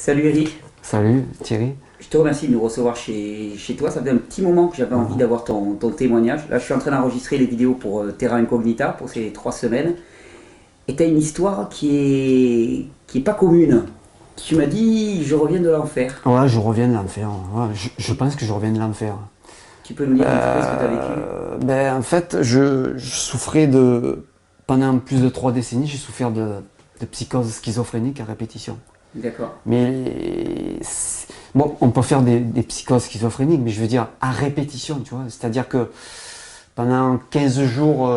Salut Eric, Salut Thierry. je te remercie de nous recevoir chez toi. Ça fait un petit moment que j'avais envie d'avoir ton témoignage. Là, je suis en train d'enregistrer les vidéos pour Terra Incognita pour ces 3 semaines. Et tu as une histoire qui est pas commune. Tu m'as dit, je reviens de l'enfer. Ouais, je reviens de l'enfer. Ouais, je pense que je reviens de l'enfer. Tu peux nous dire un petit peu ce que tu as vécu? En fait, je souffrais pendant plus de 3 décennies, j'ai souffert de psychose schizophrénique à répétition. D'accord. Mais bon, on peut faire des psychoses schizophréniques, mais je veux dire à répétition, tu vois. C'est-à-dire que pendant 15 jours,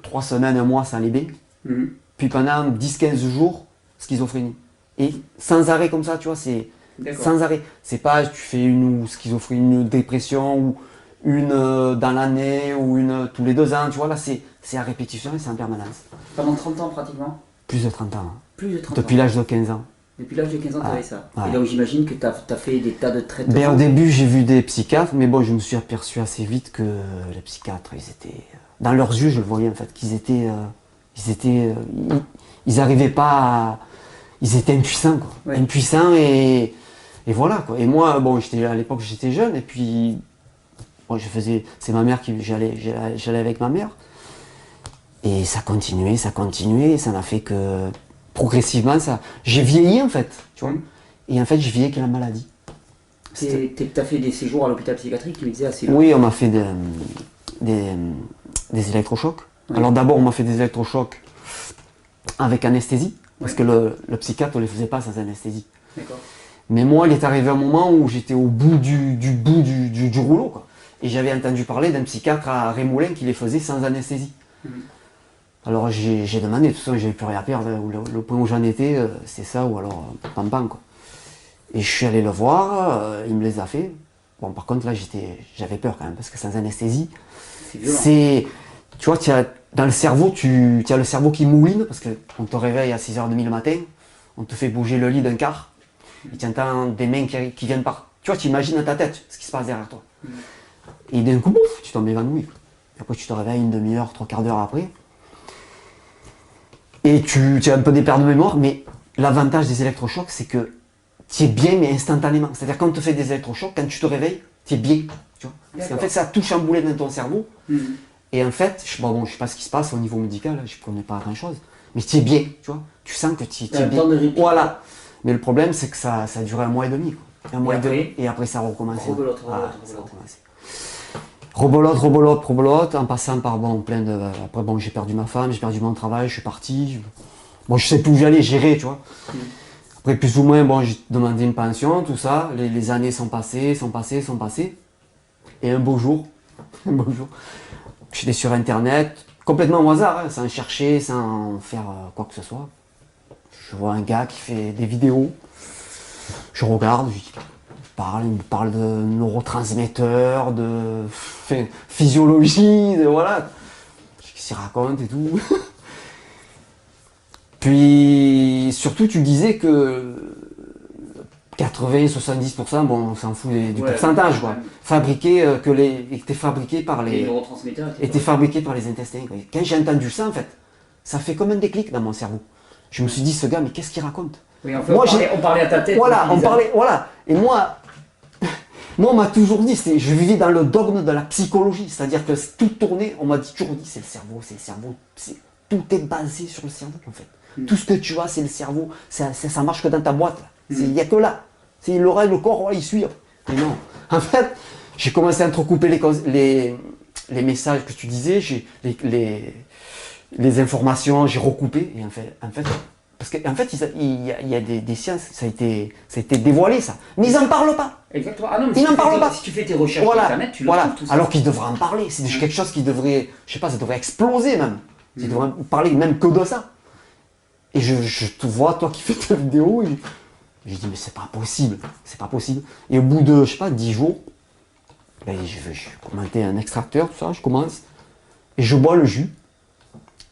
3 semaines, un mois, ça allait bien. Mhm. Puis pendant 10-15 jours, schizophrénie. Et sans arrêt comme ça, tu vois, c'est D'accord. sans arrêt. C'est pas tu fais une schizophrénie, une dépression ou une dans l'année ou une tous les 2 ans, tu vois, là c'est à répétition et c'est en permanence. Pendant 30 ans pratiquement? Plus de 30 ans, hein. Plus de 30 Depuis ans. l'âge de 15 ans. Depuis l'âge de 15 ans, tu avais ça. Ouais. Et donc j'imagine que tu as fait des tas de traitements. Au début, j'ai vu des psychiatres, mais bon, je me suis aperçu assez vite que les psychiatres, ils étaient dans leurs yeux, je le voyais en fait, ils arrivaient pas à, ils étaient impuissants, quoi. Ouais. Impuissants et voilà, quoi. Et moi, bon, à l'époque, j'étais jeune et puis moi, c'est ma mère j'allais avec ma mère et ça continuait, et ça n'a fait que progressivement, j'ai vieilli en fait, tu vois. Mhm. Et en fait, je vieillis avec la maladie. Tu as fait des séjours à l'hôpital psychiatrique, tu me disais assez long. Oui, on m'a fait des électrochocs. Oui. Alors d'abord, on m'a fait des électrochocs avec anesthésie, parce que le psychiatre ne les faisait pas sans anesthésie. D'accord. Mais moi, il est arrivé un moment où j'étais au bout du rouleau, quoi. Et j'avais entendu parler d'un psychiatre à Rémoulin qui les faisait sans anesthésie. Mhm. Alors j'ai demandé, de toute façon, j'avais plus rien à perdre. Le point où j'en étais, c'est ça, ou alors pam pam, quoi. Et je suis allé le voir, il me les a fait. Bon, par contre, là, j'avais peur quand même, parce que sans anesthésie, C'est violent. tu vois, dans le cerveau, tu as le cerveau qui mouline, parce qu'on te réveille à 6h30 le matin, on te fait bouger le lit d'un quart, et tu entends des mains qui viennent par. Tu vois, tu imagines dans ta tête ce qui se passe derrière toi. Et d'un coup, bouf, tu tombes évanoui. Et après, tu te réveilles une demi-heure, 3/4 d'heure après. Et tu as un peu des pertes de mémoire, mais l'avantage des électrochocs, c'est que tu es bien, mais instantanément. C'est-à-dire quand on te fait des électrochocs, quand tu te réveilles, tu es bien. Tu vois. Parce qu'en fait, ça a tout chamboulé dans ton cerveau. Mhm. Et en fait, je sais pas ce qui se passe au niveau médical, je ne connais pas grand-chose, mais tu es bien, tu vois. Tu sens que tu es Un bien. temps de répit. Voilà. Mais le problème, c'est que ça a duré 1 mois et demi. Quoi. Un mois et après, demi. Et après, ça a recommencé. Rebelote, Ça a rebelote. recommencé. Rebolote, en passant par plein de. Après, j'ai perdu ma femme, j'ai perdu mon travail, je suis parti. Bon, je sais plus où j'allais gérer, tu vois. Après, plus ou moins, j'ai demandé une pension, tout ça. Les années sont passées. Et un beau jour, j'étais sur internet, complètement au hasard, hein, sans chercher, sans faire quoi que ce soit. Je vois un gars qui fait des vidéos. Je regarde, il me parle de neurotransmetteurs, de physiologie, voilà. Qu'est-ce qu'il raconte et tout. Puis surtout, tu disais que 80-70%, bon, on s'en fout du pourcentage, quoi. Était fabriqué par Les les neurotransmetteurs était fabriqué par les intestins, quoi. Quand j'ai entendu ça, en fait, ça fait comme un déclic dans mon cerveau. Je me suis dit, ce gars, mais qu'est-ce qu'il raconte? Oui, en fait, Moi, on parlait à ta tête. Voilà, on parlait. voilà. Et moi, on m'a toujours dit, je vivais dans le dogme de la psychologie, c'est-à-dire que tout tournait, on m'a toujours dit, c'est le cerveau, tout est basé sur le cerveau, en fait. Tout ce que tu as, c'est le cerveau, ça marche que dans ta boîte, il n'y a que là. C'est le corps, il suit. Mais non. En fait, j'ai commencé à entrecouper les messages que tu disais, les informations, j'ai recoupé. Et en fait, parce qu'en fait, il y a des sciences, ça a été dévoilé, ça. Mais ils n'en parlent pas. Exactement. Ah non, mais Ils n'en parlent pas. Si tu fais tes recherches Voilà. sur Internet, tu le trouves tout ça. Alors qu'ils devraient en parler. C'est quelque chose qui devrait, je sais pas, ça devrait exploser même. Ils devraient parler même que de ça. Et je te vois, toi qui fais ta vidéo, et je dis, mais c'est pas possible. Et au bout de, je sais pas, 10 jours, je commentais un extracteur, tout ça, je commence, et je bois le jus.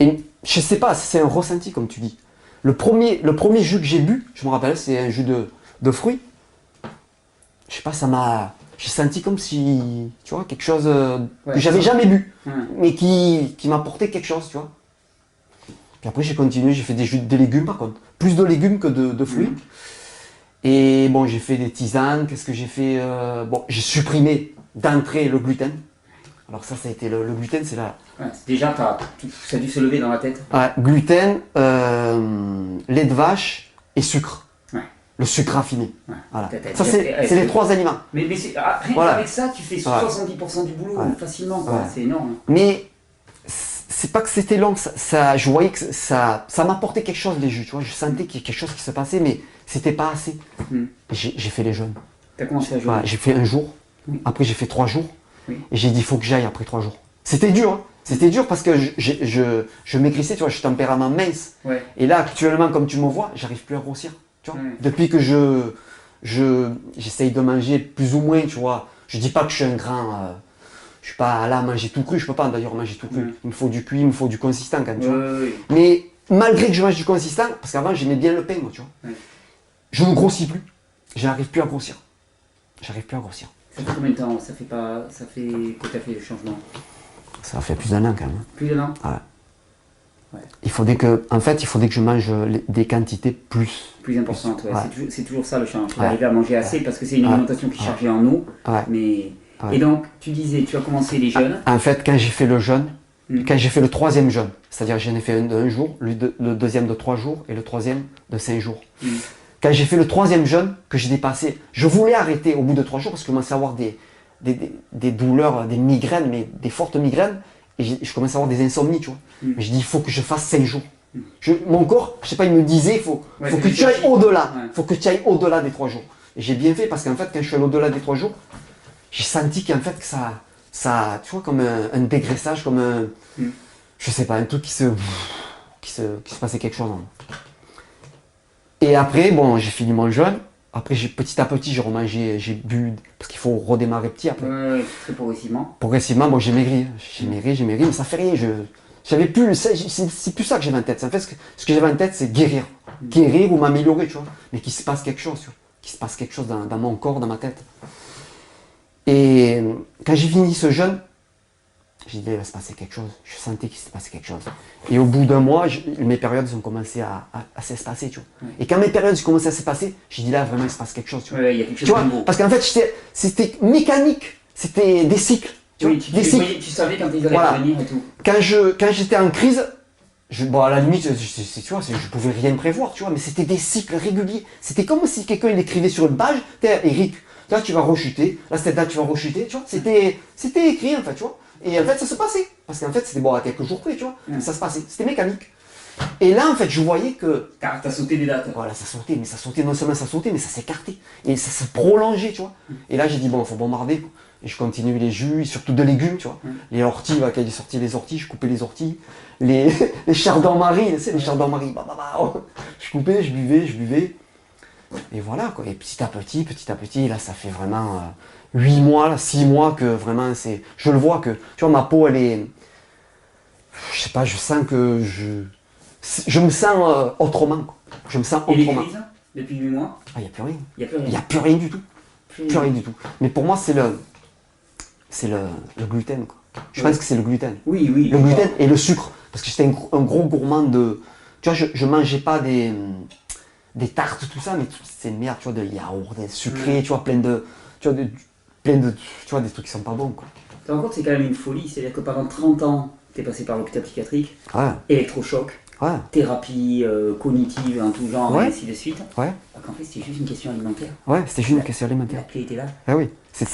Et je sais pas, c'est un ressenti, comme tu dis. Le premier jus que j'ai bu, je me rappelle, c'est un jus de fruits. Je sais pas, j'ai senti comme si, tu vois, quelque chose que j'avais jamais bu, mais qui m'apportait quelque chose, tu vois. Puis après, j'ai continué, j'ai fait des légumes par contre. Plus de légumes que de fruits. Et bon, j'ai fait des tisanes. Qu'est-ce que j'ai fait? Bon, j'ai supprimé d'entrée le gluten. Alors ça a été le gluten, c'est là. Ouais, déjà, ça a dû se lever dans la tête. Ouais, gluten, lait de vache et sucre. Ouais. Le sucre raffiné. Ouais. Voilà. Ça, c'est les 3 aliments. Mais rien voilà. qu'avec ça, tu fais 70% du boulot facilement. Quoi. C'est énorme. Mais c'est pas que c'était long. Je voyais que ça m'apportait quelque chose, les jus. Tu vois, je sentais qu'il y a quelque chose qui se passait, mais c'était pas assez. J'ai fait les jeûnes. Tu as commencé à jeûner? J'ai fait 1 jour. Oui. Après, j'ai fait 3 jours. Oui. Et j'ai dit, il faut que j'aille après 3 jours. C'était dur, hein. C'était dur parce que je maigrissais, tu vois, je suis tempérament mince. Ouais. Et là, actuellement, comme tu me vois, j'arrive plus à grossir. Tu vois. Depuis que j'essaye de manger plus ou moins, tu vois. Je dis pas que je suis un grand... je suis pas là à manger tout cru, je peux pas d'ailleurs manger tout cru. Il me faut du cuit, il me faut du consistant quand même, tu vois. Mais malgré que je mange du consistant, parce qu'avant j'aimais bien le pain, moi, tu vois. Je ne grossis plus. J'arrive plus à grossir. J'arrive plus à grossir. Ça fait combien de temps ça fait que tu as fait le changement? Ça fait plus d'1 an quand même. Plus d'1 an? Ouais. Il faudrait que je mange des quantités plus importantes. Ouais. C'est toujours ça le change. Il faut arriver à manger assez parce que c'est une alimentation qui est chargée en eau. Mais... Et donc, tu disais, tu as commencé les jeûnes. En fait, quand j'ai fait le jeûne, quand j'ai fait le 3e jeûne, c'est-à-dire j'en ai fait un de 1 jour, le 2e de 3 jours et le 3e de 5 jours. Quand j'ai fait le 3e jeûne, que j'ai dépassé, je voulais arrêter au bout de 3 jours parce que je commençais à avoir des douleurs, des migraines, mais des fortes migraines, et je commençais à avoir des insomnies, tu vois. Mais je dis, il faut que je fasse 5 jours. Mon corps, je sais pas, il me disait, il faut que tu ailles au-delà. Il faut que tu ailles au-delà des 3 jours. Et j'ai bien fait parce qu'en fait, quand je suis allé au-delà des 3 jours, j'ai senti qu'en fait, que ça, tu vois, comme un dégraissage, comme un, je sais pas, un truc qui se passait quelque chose en moi. Et après, bon, j'ai fini mon jeûne. Après, petit à petit, j'ai remangé, j'ai bu, parce qu'il faut redémarrer petit après. Très progressivement. Progressivement, bon, j'ai maigri, mais ça fait rien. J'avais plus, c'est plus ça que j'avais en tête. En fait, ce que j'avais en tête, c'est guérir. Guérir ou m'améliorer, tu vois. Mais qu'il se passe quelque chose, tu vois. Qu'il se passe quelque chose dans mon corps, dans ma tête. Et quand j'ai fini ce jeûne, j'ai dit, il va se passer quelque chose. Je sentais qu'il se passait quelque chose. Et au bout d'1 mois, mes périodes ont commencé à s'espacer, tu vois. Et quand mes périodes ont commencé à s'espacer, j'ai dit, là, vraiment, il se passe quelque chose, tu vois. Il y a quelque chose de nouveau. Parce qu'en fait, c'était mécanique. C'était des cycles. Tu savais quand ils allaient revenir et tout. Quand j'étais en crise, bon, à la limite, tu vois, je pouvais rien prévoir, tu vois, mais c'était des cycles réguliers. C'était comme si quelqu'un il écrivait sur une page, Eric, là tu vas rechuter, là cette date tu vas rechuter, tu vois, c'était écrit en fait, tu vois. Et en fait ça se passait, parce qu'en fait c'était bon à quelques jours près, tu vois, ça se passait, c'était mécanique. Et là en fait je voyais que... T'as sauté des dates. Voilà, ça sautait, non seulement ça sautait, mais ça s'écartait, et ça se prolongeait, tu vois. Et là j'ai dit bon, il faut bombarder, et je continue les jus, surtout de légumes, tu vois. Les orties, quand il est sorti les orties, je coupais les orties, les chardons-marie, tu sais, les chardons-marie, je coupais, je buvais. Et voilà quoi, et petit à petit, là ça fait vraiment 8 mois, là, 6 mois que vraiment c'est... Je le vois que, tu vois, ma peau elle est... Je sais pas, je sens que je me sens autrement quoi. Je me sens autrement. Et les crises, depuis 8 mois? Ah, il n'y a plus rien. Il n'y a plus rien du tout. Plus rien du tout. Mais pour moi c'est le gluten quoi. Je pense que c'est le gluten. Oui. Le gluten et le sucre. Parce que j'étais un gros gourmand de... Tu vois, je mangeais pas des tartes, tout ça, mais c'est une merde, tu vois, de yaourt, des sucrés, tu vois, plein de... Tu vois, des trucs qui sont pas bons, quoi. Tu te rends compte, c'est quand même une folie. C'est-à-dire que pendant 30 ans, tu es passé par l'hôpital psychiatrique, électrochoc, thérapie cognitive en tout genre, et ainsi de suite. Alors qu'en fait, c'était juste une question alimentaire. C'était juste une question alimentaire. La clé était là. Ah oui. Ça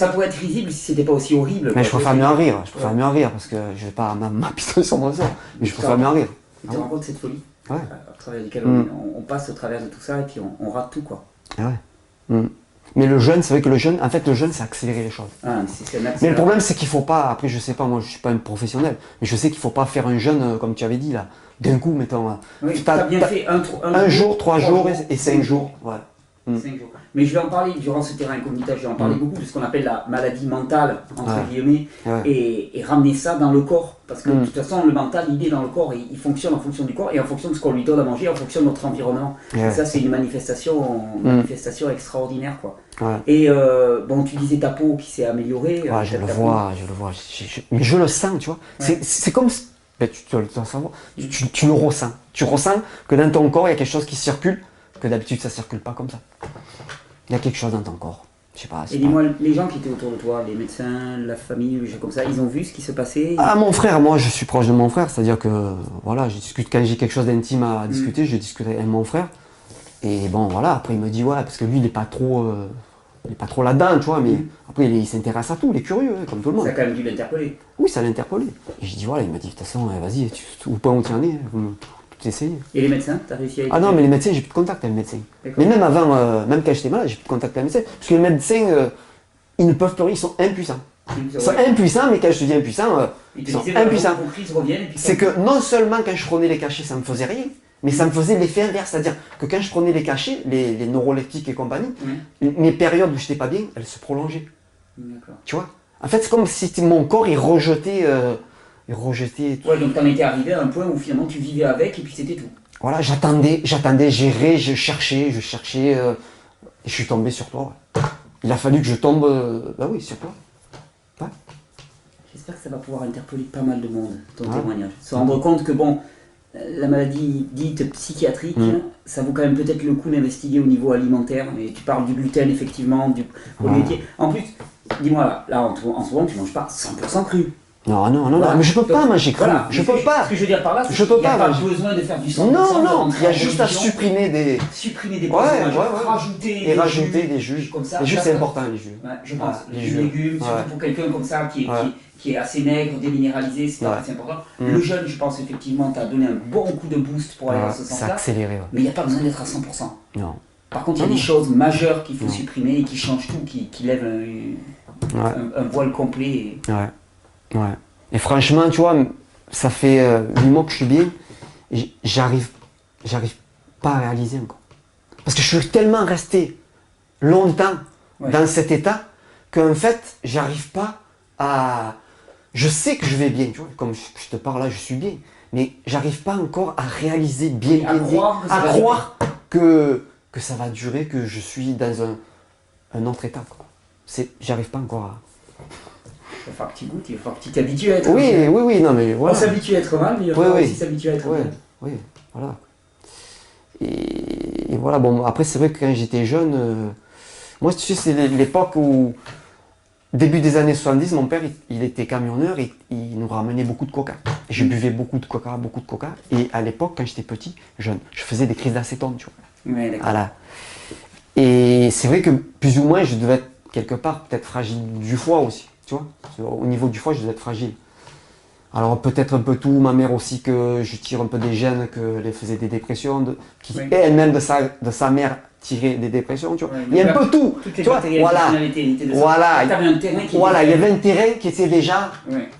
pourrait être risible si c'était pas aussi horrible. Mais je préfère mieux en rire. Je préfère mieux en rire parce que je vais pas m'apitoyer sur mon sort. Mais je préfère mieux en rire. Tu te rends compte de cette folie à travers laquelle on passe au travers de tout ça et puis on rate tout quoi. Mais le jeûne, c'est vrai que le jeûne, c'est accélérer les choses. Mais le problème, c'est qu'il faut pas, après je sais pas, moi je suis pas un professionnel, mais je sais qu'il faut pas faire un jeûne comme tu avais dit là, d'un coup, mettons. Oui, tu as bien fait un jour, 3 jours et 5 jours. 5 jours. Mais je vais en parler durant ce terrain incognita, je vais en parler beaucoup de ce qu'on appelle la maladie mentale, entre guillemets, et ramener ça dans le corps. Parce que de toute façon, le mental, il est dans le corps, et il fonctionne en fonction du corps et en fonction de ce qu'on lui donne à manger, en fonction de notre environnement. Et ça, c'est une manifestation extraordinaire, quoi. Et bon, tu disais ta peau qui s'est améliorée. Je le vois. Mais je le sens, tu vois. C'est comme... tu le ressens. Tu le ressens. Tu ressens que dans ton corps, il y a quelque chose qui circule. que d'habitude ça circule pas comme ça. Il y a quelque chose dans ton corps. Je sais pas. Et dis-moi, les gens qui étaient autour de toi, les médecins, la famille, les gens comme ça, ils ont vu ce qui se passait? Ah, mon frère, moi je suis proche de mon frère, c'est-à-dire que voilà, je discute quand j'ai quelque chose d'intime à discuter, je discute avec mon frère. Et bon voilà, après il me dit ouais, parce que lui il est pas trop là-dedans, tu vois, mais après il s'intéresse à tout, il est curieux, comme tout le monde. Ça a quand même dû l'interpeller. Oui, ça l'a interpellé. Et j'ai dit voilà, il m'a dit de toute façon, vas-y, au point où tu en es, tout essayer. Et les médecins, t'as réussi à Ah non, mais les médecins, j'ai plus de contact avec les médecins. D'accord. Mais même avant, même quand j'étais malade, j'ai plus de contact avec les médecins. Parce que les médecins, ils ne peuvent plus rien, ils sont impuissants. Ils sont impuissants, mais quand je te dis impuissants, ils sont impuissants. C'est que non seulement quand je prenais les cachets, ça me faisait rien, mais ça me faisait l'effet inverse. C'est-à-dire que quand je prenais les cachets, les neuroleptiques et compagnie, mes périodes où j'étais pas bien, elles se prolongeaient. D'accord. Tu vois? En fait, c'est comme si mon corps, il rejetait. Ouais, donc t'en étais arrivé à un point où finalement tu vivais avec et puis c'était tout. Voilà, j'attendais, gérais, je cherchais, et je suis tombé sur toi. Ouais. Il a fallu que je tombe, bah oui, sur toi. Ouais. J'espère que ça va pouvoir interpeller pas mal de monde, ton témoignage. Se rendre compte que bon, la maladie dite psychiatrique, ça vaut quand même peut-être le coup d'investiguer au niveau alimentaire. Et tu parles du gluten, effectivement, du produit laitier. En plus, dis-moi, là en ce moment, tu manges pas 100% cru. Non, Voilà. mais je peux pas manger cru. Voilà. Je peux pas. Ce que je veux dire par là, c'est je qu'il peux n'y a pas pas besoin de faire du 100%. Non, il y a juste à supprimer des rajouter des jus. Comme ça. Les jus, c'est important, les jus. Ouais, je pense. Les Les jus. légumes, surtout pour quelqu'un comme ça qui est assez maigre, déminéralisé, c'est important. Le jeûne, je pense effectivement, tu as donné un bon coup de boost pour aller dans ce sens-là. C'est accéléré. Ouais. Mais il n'y a pas besoin d'être à 100%. Non. Par contre, il y a des choses majeures qu'il faut supprimer et qui changent tout, qui lèvent un voile complet. Ouais. Et franchement, tu vois, ça fait 8 mois que je suis bien, et j'arrive pas à réaliser encore. Parce que je suis tellement resté longtemps dans cet état qu'en fait, j'arrive pas à... Je sais que je vais bien, tu vois, comme je te parle là, je suis bien, mais j'arrive pas encore à réaliser à croire que ça va durer, que je suis dans un autre état, quoi. J'arrive pas encore à... Il va falloir que tu goûtes, il va falloir que tu t'habitues à être Oui, non mais voilà. On s'habitue à être mal, mais il va falloir aussi s'habituer à être bien. Oui, voilà. Et voilà, bon, après c'est vrai que quand j'étais jeune, moi tu sais, c'est l'époque où, début des années 70, mon père, il était camionneur et il nous ramenait beaucoup de coca. Et je buvais beaucoup de coca. Et à l'époque, quand j'étais petit, jeune, je faisais des crises d'acétone, tu vois. Ouais, d'accord. Voilà. Et c'est vrai que plus ou moins, je devais être quelque part peut-être fragile du foie aussi. Tu vois, au niveau du foie, je devais être fragile. Alors peut-être un peu tout, ma mère aussi, que je tire un peu des gènes, qu'elle faisait des dépressions, elle-même de sa mère tirait des dépressions, tu vois. Il y a un peu tout. Tu vois, voilà. Il y avait un terrain qui était déjà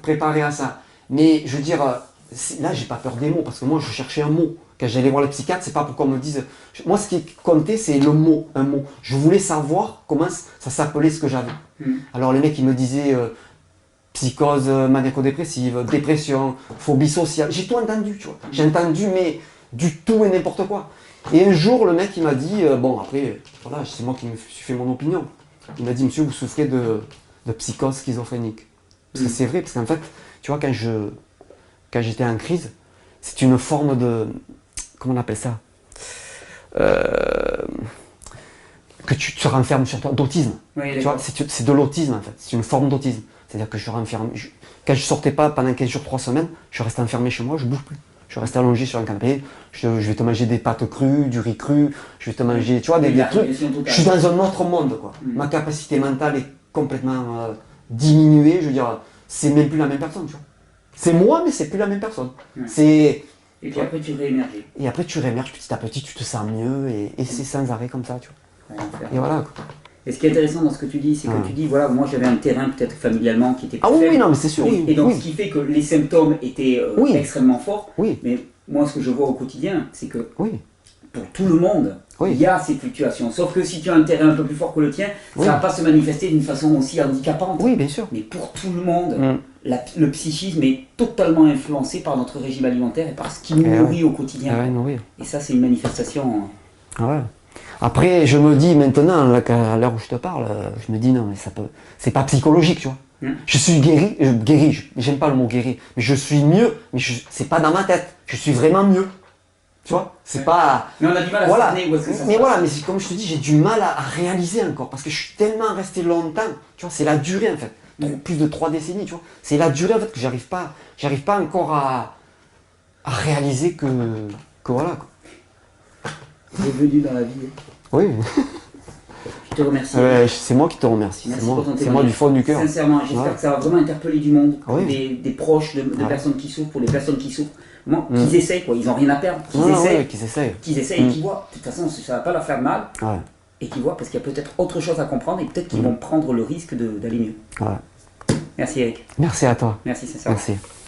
préparé à ça. Mais je veux dire, là, j'ai pas peur des mots, parce que moi, je cherchais un mot. Quand j'allais voir le psychiatre, c'est pas pour qu'on me dise... Moi, ce qui comptait, c'est le mot, un mot. Je voulais savoir comment ça s'appelait ce que j'avais. Alors les mecs, ils me disaient psychose maniaco-dépressive, dépression, phobie sociale. J'ai tout entendu, tu vois. J'ai entendu, mais du tout et n'importe quoi. Et un jour, le mec, il m'a dit... bon, après, voilà, c'est moi qui me suis fait mon opinion. Il m'a dit, monsieur, vous souffrez de psychose schizophrénique. Parce que c'est vrai, parce qu'en fait, tu vois, quand j'étais en crise, c'est une forme de... Comment on appelle ça, que tu te renfermes sur toi, d'autisme. Tu vois, c'est de l'autisme en fait, c'est une forme d'autisme. C'est-à-dire que je renferme. Quand je sortais pas pendant 15 jours, 3 semaines, je restais enfermé chez moi, je bouge plus. Je restais allongé sur un canapé, je vais te manger des pâtes crues, du riz cru, je vais te manger, tu vois, des trucs. Je suis dans un autre monde, quoi. Ma capacité mentale est complètement diminuée, je veux dire, c'est même plus la même personne, tu vois. C'est moi, mais c'est plus la même personne. Et puis après tu réémerges. Et après tu réémerges petit à petit, tu te sens mieux et c'est sans arrêt comme ça, tu vois. Et voilà, quoi. Et ce qui est intéressant dans ce que tu dis, c'est que tu dis, voilà, moi j'avais un terrain peut-être familialement qui était plus faible. Oui, non, mais c'est sûr. Et donc ce qui fait que les symptômes étaient extrêmement forts. Mais moi ce que je vois au quotidien, c'est que pour tout le monde, il y a ces fluctuations. Sauf que si tu as un terrain un peu plus fort que le tien, ça ne va pas se manifester d'une façon aussi handicapante. Oui, bien sûr. Mais pour tout le monde, le psychisme est totalement influencé par notre régime alimentaire et par ce qui nous nourrit au quotidien. Et ça, c'est une manifestation. Après, je me dis maintenant, là, à l'heure où je te parle, je me dis non, mais c'est pas psychologique, tu vois. Je suis guéri, j'aime pas le mot guéri, mais je suis mieux, mais c'est pas dans ma tête, je suis vraiment mieux. Tu vois, c'est pas. Mais on a du mal à Voilà. cerner où est-ce que ça se Mais passe. voilà, mais comme je te dis, j'ai du mal à réaliser encore parce que je suis tellement resté longtemps. Tu vois, c'est la durée en fait. Plus de 3 décennies, tu vois. C'est la durée en fait que j'arrive pas encore à réaliser que voilà. Quoi. Bienvenue dans la vie. Oui. Je te remercie. C'est moi qui te remercie. Merci C'est pour ton moi témoignage. du fond du cœur. Sincèrement, j'espère que ça va vraiment interpeller du monde, Oui. des proches de personnes qui souffrent, pour les personnes qui souffrent. Qu'ils essayent, quoi. Ils n'ont rien à perdre. Qu'ils essayent et qu'ils voient. De toute façon, ça ne va pas leur faire mal. Ouais. Et qu'ils voient parce qu'il y a peut-être autre chose à comprendre et peut-être qu'ils vont prendre le risque d'aller mieux. Ouais. Merci Eric. Merci à toi. Merci sincèrement. Merci.